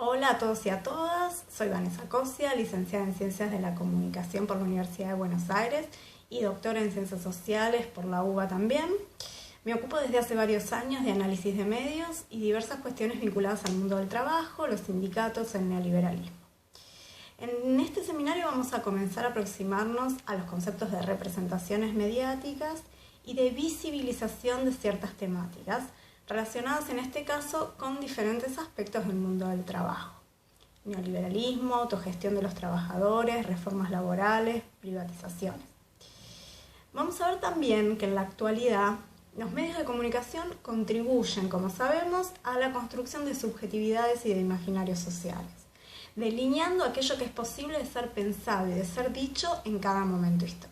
Hola a todos y a todas, soy Vanessa Cosia, licenciada en Ciencias de la Comunicación por la Universidad de Buenos Aires y doctora en Ciencias Sociales por la UBA también. Me ocupo desde hace varios años de análisis de medios y diversas cuestiones vinculadas al mundo del trabajo, los sindicatos, el neoliberalismo. En este seminario vamos a comenzar a aproximarnos a los conceptos de representaciones mediáticas y de visibilización de ciertas temáticas, relacionadas en este caso con diferentes aspectos del mundo del trabajo. Neoliberalismo, autogestión de los trabajadores, reformas laborales, privatizaciones. Vamos a ver también que en la actualidad los medios de comunicación contribuyen, como sabemos, a la construcción de subjetividades y de imaginarios sociales, delineando aquello que es posible de ser pensado y de ser dicho en cada momento histórico.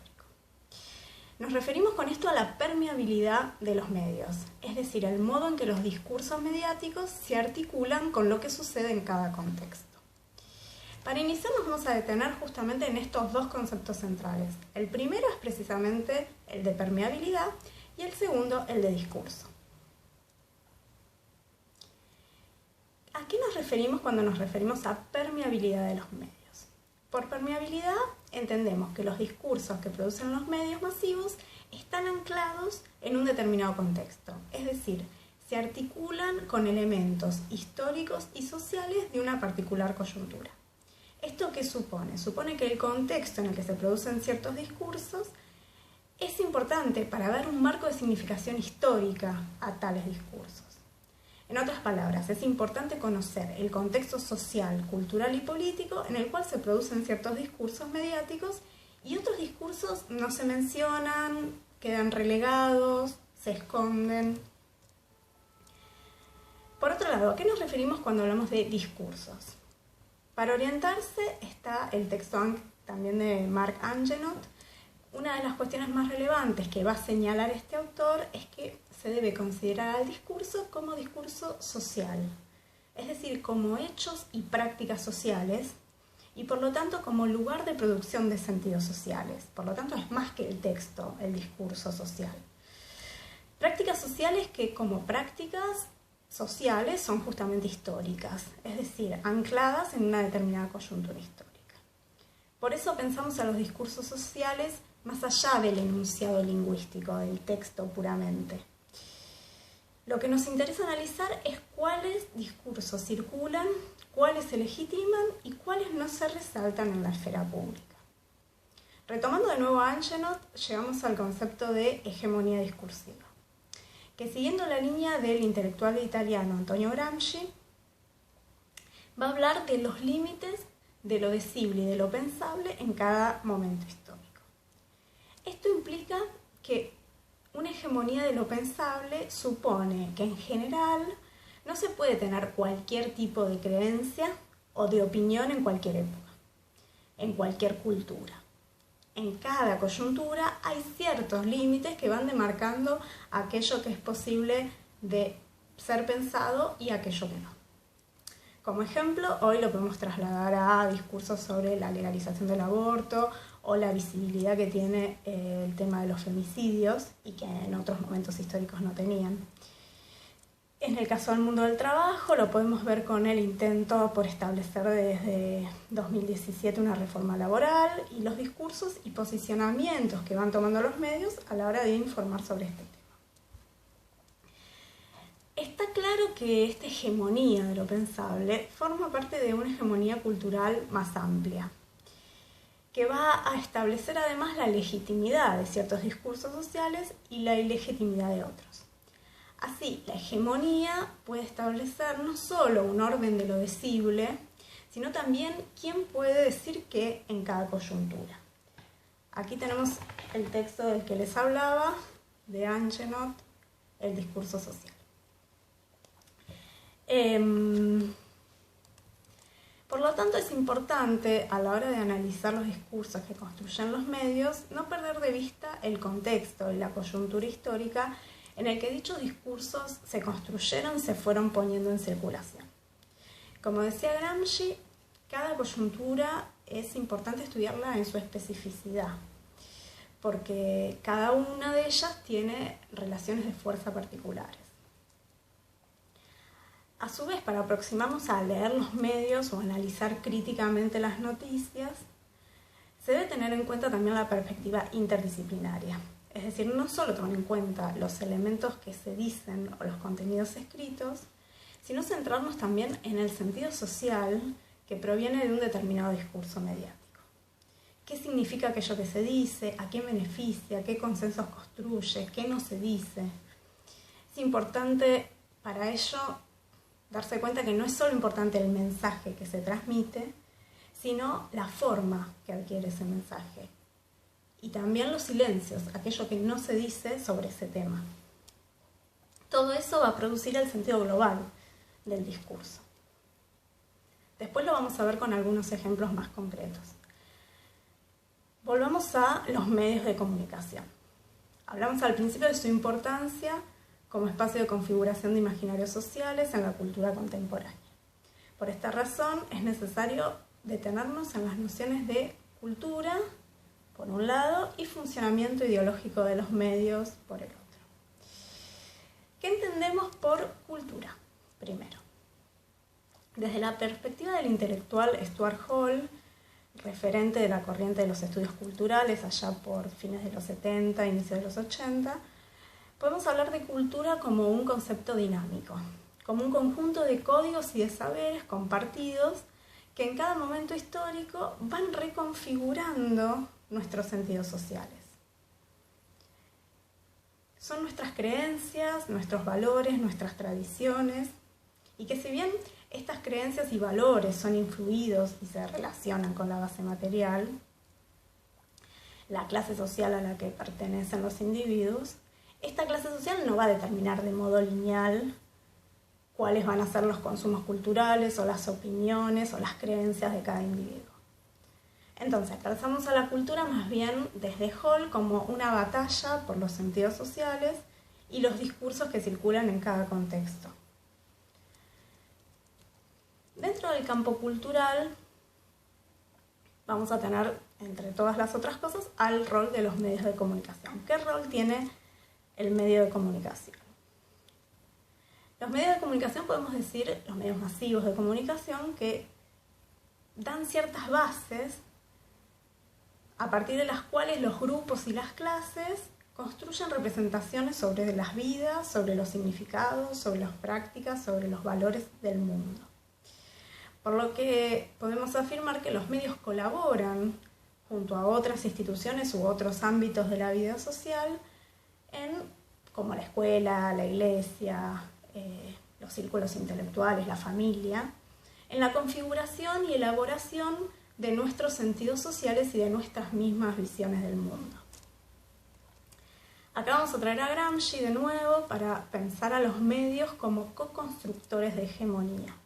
Nos referimos con esto a la permeabilidad de los medios, es decir, el modo en que los discursos mediáticos se articulan con lo que sucede en cada contexto. Para iniciar nos vamos a detener justamente en estos dos conceptos centrales. El primero es precisamente el de permeabilidad y el segundo el de discurso. ¿A qué nos referimos cuando nos referimos a permeabilidad de los medios? Por permeabilidad entendemos que los discursos que producen los medios masivos están anclados en un determinado contexto, es decir, se articulan con elementos históricos y sociales de una particular coyuntura. ¿Esto qué supone? Supone que el contexto en el que se producen ciertos discursos es importante para dar un marco de significación histórica a tales discursos. En otras palabras, es importante conocer el contexto social, cultural y político en el cual se producen ciertos discursos mediáticos y otros discursos no se mencionan, quedan relegados, se esconden. Por otro lado, ¿a qué nos referimos cuando hablamos de discursos? Para orientarse está el texto también de Mark Angenot. Una de las cuestiones más relevantes que va a señalar este autor es que se debe considerar al discurso como discurso social, es decir, como hechos y prácticas sociales y por lo tanto como lugar de producción de sentidos sociales. Por lo tanto es más que el texto, el discurso social. Prácticas sociales que como prácticas sociales son justamente históricas, es decir, ancladas en una determinada coyuntura histórica. Por eso pensamos a los discursos sociales más allá del enunciado lingüístico, del texto puramente. Lo que nos interesa analizar es cuáles discursos circulan, cuáles se legitiman y cuáles no se resaltan en la esfera pública. Retomando de nuevo a Angenot, llegamos al concepto de hegemonía discursiva, que siguiendo la línea del intelectual italiano Antonio Gramsci, va a hablar de los límites de lo decible y de lo pensable en cada momento histórico. Esto implica que una hegemonía de lo pensable supone que en general no se puede tener cualquier tipo de creencia o de opinión en cualquier época, en cualquier cultura. En cada coyuntura hay ciertos límites que van demarcando aquello que es posible de ser pensado y aquello que no. Como ejemplo, hoy lo podemos trasladar a discursos sobre la legalización del aborto o la visibilidad que tiene el tema de los femicidios y que en otros momentos históricos no tenían. En el caso del mundo del trabajo lo podemos ver con el intento por establecer desde 2017 una reforma laboral y los discursos y posicionamientos que van tomando los medios a la hora de informar sobre este tema. Está claro que esta hegemonía de lo pensable forma parte de una hegemonía cultural más amplia, que va a establecer además la legitimidad de ciertos discursos sociales y la ilegitimidad de otros. Así, la hegemonía puede establecer no solo un orden de lo decible, sino también quién puede decir qué en cada coyuntura. Aquí tenemos el texto del que les hablaba, de Angenot, el discurso social. Por lo tanto, es importante a la hora de analizar los discursos que construyen los medios no perder de vista el contexto y la coyuntura histórica en el que dichos discursos se construyeron y se fueron poniendo en circulación. Como decía Gramsci, cada coyuntura es importante estudiarla en su especificidad, porque cada una de ellas tiene relaciones de fuerza particulares. A su vez, para aproximarnos a leer los medios o analizar críticamente las noticias, se debe tener en cuenta también la perspectiva interdisciplinaria. Es decir, no solo tomar en cuenta los elementos que se dicen o los contenidos escritos, sino centrarnos también en el sentido social que proviene de un determinado discurso mediático. ¿Qué significa aquello que se dice? ¿A quién beneficia? ¿Qué consensos construye? ¿Qué no se dice? Es importante para ello darse cuenta que no es solo importante el mensaje que se transmite, sino la forma que adquiere ese mensaje. Y también los silencios, aquello que no se dice sobre ese tema. Todo eso va a producir el sentido global del discurso. Después lo vamos a ver con algunos ejemplos más concretos. Volvamos a los medios de comunicación. Hablamos al principio de su importancia como espacio de configuración de imaginarios sociales en la cultura contemporánea. Por esta razón es necesario detenernos en las nociones de cultura, por un lado, y funcionamiento ideológico de los medios, por el otro. ¿Qué entendemos por cultura? Primero, desde la perspectiva del intelectual Stuart Hall, referente de la corriente de los estudios culturales allá por fines de los 70, inicios de los 80, podemos hablar de cultura como un concepto dinámico, como un conjunto de códigos y de saberes compartidos que en cada momento histórico van reconfigurando nuestros sentidos sociales. Son nuestras creencias, nuestros valores, nuestras tradiciones, y que si bien estas creencias y valores son influidos y se relacionan con la base material, la clase social a la que pertenecen los individuos, esta clase social no va a determinar de modo lineal cuáles van a ser los consumos culturales o las opiniones o las creencias de cada individuo. Entonces, pensamos a la cultura más bien desde Hall como una batalla por los sentidos sociales y los discursos que circulan en cada contexto. Dentro del campo cultural vamos a tener, entre todas las otras cosas, al rol de los medios de comunicación. ¿Qué rol tiene el medio de comunicación? Los medios de comunicación, podemos decir, los medios masivos de comunicación, que dan ciertas bases a partir de las cuales los grupos y las clases construyen representaciones sobre las vidas, sobre los significados, sobre las prácticas, sobre los valores del mundo. Por lo que podemos afirmar que los medios colaboran junto a otras instituciones u otros ámbitos de la vida social, como la escuela, la iglesia, los círculos intelectuales, la familia, en la configuración y elaboración de nuestros sentidos sociales y de nuestras mismas visiones del mundo. Acá vamos a traer a Gramsci de nuevo para pensar a los medios como co-constructores de hegemonía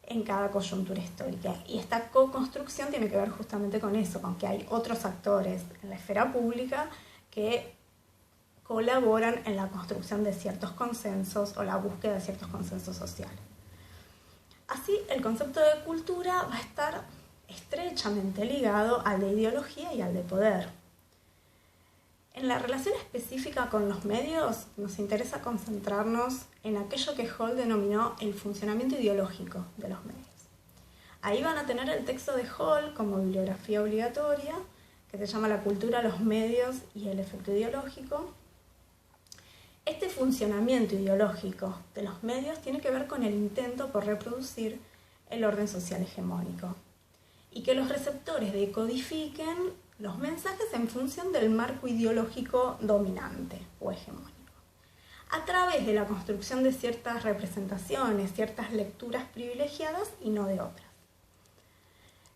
en cada coyuntura histórica. Y esta co-construcción tiene que ver justamente con eso, con que hay otros actores en la esfera pública que colaboran en la construcción de ciertos consensos o la búsqueda de ciertos consensos sociales. Así, el concepto de cultura va a estar estrechamente ligado al de ideología y al de poder. En la relación específica con los medios, nos interesa concentrarnos en aquello que Hall denominó el funcionamiento ideológico de los medios. Ahí van a tener el texto de Hall como bibliografía obligatoria, que se llama La cultura, los medios y el efecto ideológico. Este funcionamiento ideológico de los medios tiene que ver con el intento por reproducir el orden social hegemónico y que los receptores decodifiquen los mensajes en función del marco ideológico dominante o hegemónico, a través de la construcción de ciertas representaciones, ciertas lecturas privilegiadas y no de otras.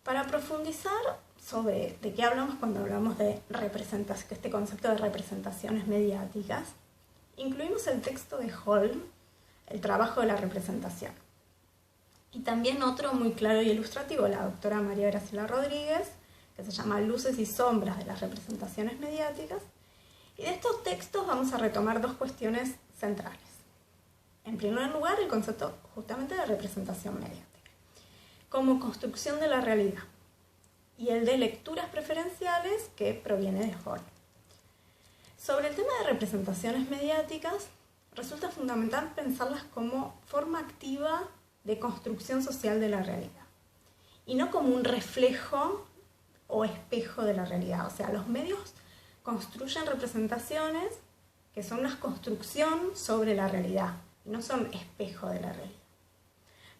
Para profundizar sobre de qué hablamos cuando hablamos de este concepto de representaciones mediáticas, incluimos el texto de Hall, el trabajo de la representación. Y también otro muy claro y ilustrativo, la doctora María Graciela Rodríguez, que se llama Luces y sombras de las representaciones mediáticas. Y de estos textos vamos a retomar dos cuestiones centrales. En primer lugar, el concepto justamente de representación mediática, como construcción de la realidad, y el de lecturas preferenciales que proviene de Hall. Sobre el tema de representaciones mediáticas, resulta fundamental pensarlas como forma activa de construcción social de la realidad y no como un reflejo o espejo de la realidad. O sea, los medios construyen representaciones que son una construcción sobre la realidad y no son espejo de la realidad.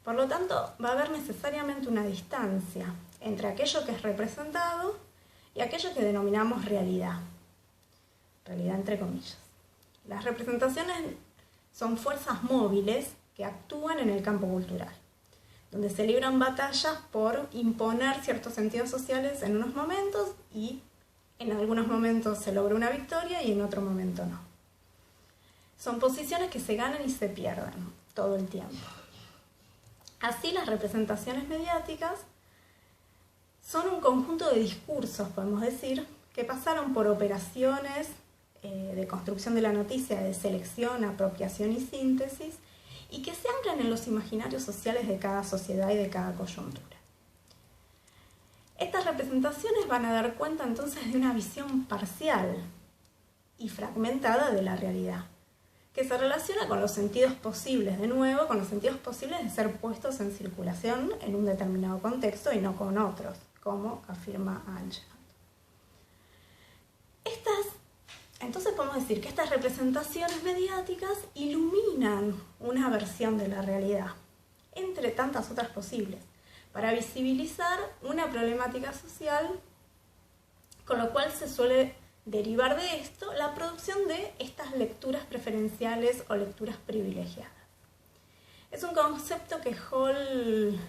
Por lo tanto, va a haber necesariamente una distancia entre aquello que es representado y aquello que denominamos realidad. Realidad entre comillas. Las representaciones son fuerzas móviles que actúan en el campo cultural, donde se libran batallas por imponer ciertos sentidos sociales en unos momentos y en algunos momentos se logra una victoria y en otro momento no. Son posiciones que se ganan y se pierden todo el tiempo. Así, las representaciones mediáticas son un conjunto de discursos, podemos decir, que pasaron por operaciones de construcción de la noticia, de selección, apropiación y síntesis, y que se anclan en los imaginarios sociales de cada sociedad y de cada coyuntura. Estas representaciones van a dar cuenta entonces de una visión parcial y fragmentada de la realidad, que se relaciona con los sentidos posibles, de nuevo, con los sentidos posibles de ser puestos en circulación en un determinado contexto y no con otros, como afirma Angenot. Entonces podemos decir que estas representaciones mediáticas iluminan una versión de la realidad, entre tantas otras posibles, para visibilizar una problemática social, con lo cual se suele derivar de esto la producción de estas lecturas preferenciales o lecturas privilegiadas. Es un concepto que Hall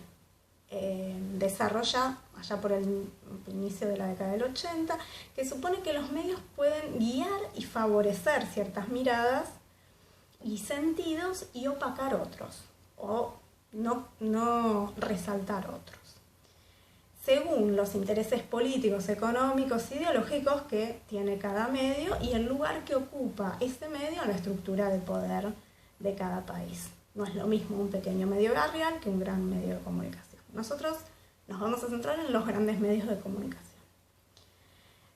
desarrolla allá por el inicio de la década del 80, que supone que los medios pueden guiar y favorecer ciertas miradas y sentidos y opacar otros, o no resaltar otros, según los intereses políticos, económicos, ideológicos que tiene cada medio y el lugar que ocupa ese medio en la estructura de poder de cada país. No es lo mismo un pequeño medio barrial que un gran medio de comunicación. Nosotros nos vamos a centrar en los grandes medios de comunicación.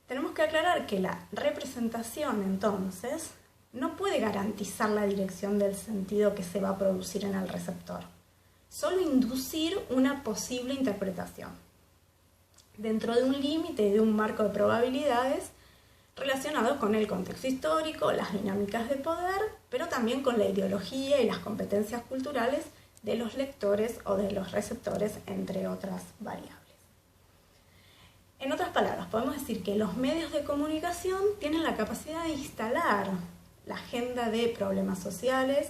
Tenemos que aclarar que la representación, entonces, no puede garantizar la dirección del sentido que se va a producir en el receptor, solo inducir una posible interpretación, dentro de un límite y de un marco de probabilidades relacionados con el contexto histórico, las dinámicas de poder, pero también con la ideología y las competencias culturales de los lectores o de los receptores, entre otras variables. En otras palabras, podemos decir que los medios de comunicación tienen la capacidad de instalar la agenda de problemas sociales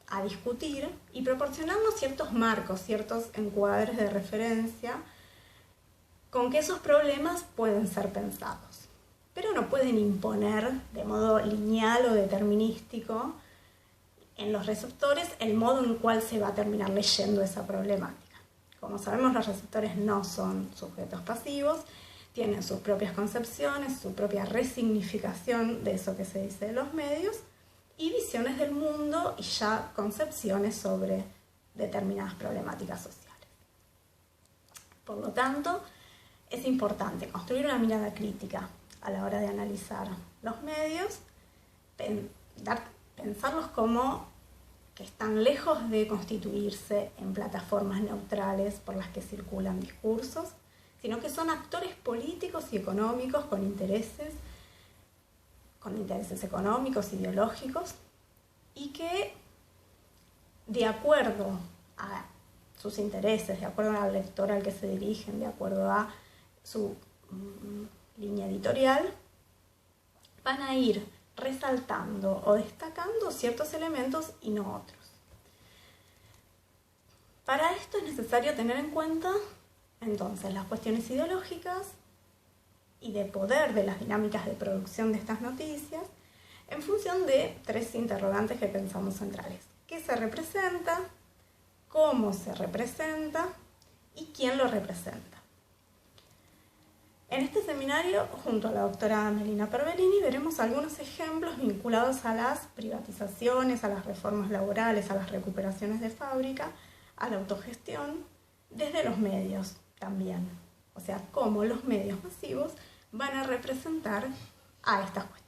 a discutir y proporcionarnos ciertos marcos, ciertos encuadres de referencia con que esos problemas pueden ser pensados, pero no pueden imponer de modo lineal o determinístico en los receptores el modo en cual se va a terminar leyendo esa problemática. Como sabemos, los receptores no son sujetos pasivos, tienen sus propias concepciones, su propia resignificación de eso que se dice de los medios y visiones del mundo y ya concepciones sobre determinadas problemáticas sociales. Por lo tanto, es importante construir una mirada crítica a la hora de analizar los medios, pensarlos como que están lejos de constituirse en plataformas neutrales por las que circulan discursos, sino que son actores políticos y económicos con intereses económicos, ideológicos, y que de acuerdo a sus intereses, de acuerdo al lector al que se dirigen, de acuerdo a su línea editorial, van a ir resaltando o destacando ciertos elementos y no otros. Para esto es necesario tener en cuenta entonces las cuestiones ideológicas y de poder de las dinámicas de producción de estas noticias en función de tres interrogantes que pensamos centrales: ¿qué se representa?, ¿cómo se representa?, y quién lo representa. En este seminario, junto a la doctora Melina Pervelini, veremos algunos ejemplos vinculados a las privatizaciones, a las reformas laborales, a las recuperaciones de fábrica, a la autogestión, desde los medios también. O sea, cómo los medios masivos van a representar a estas cuestiones.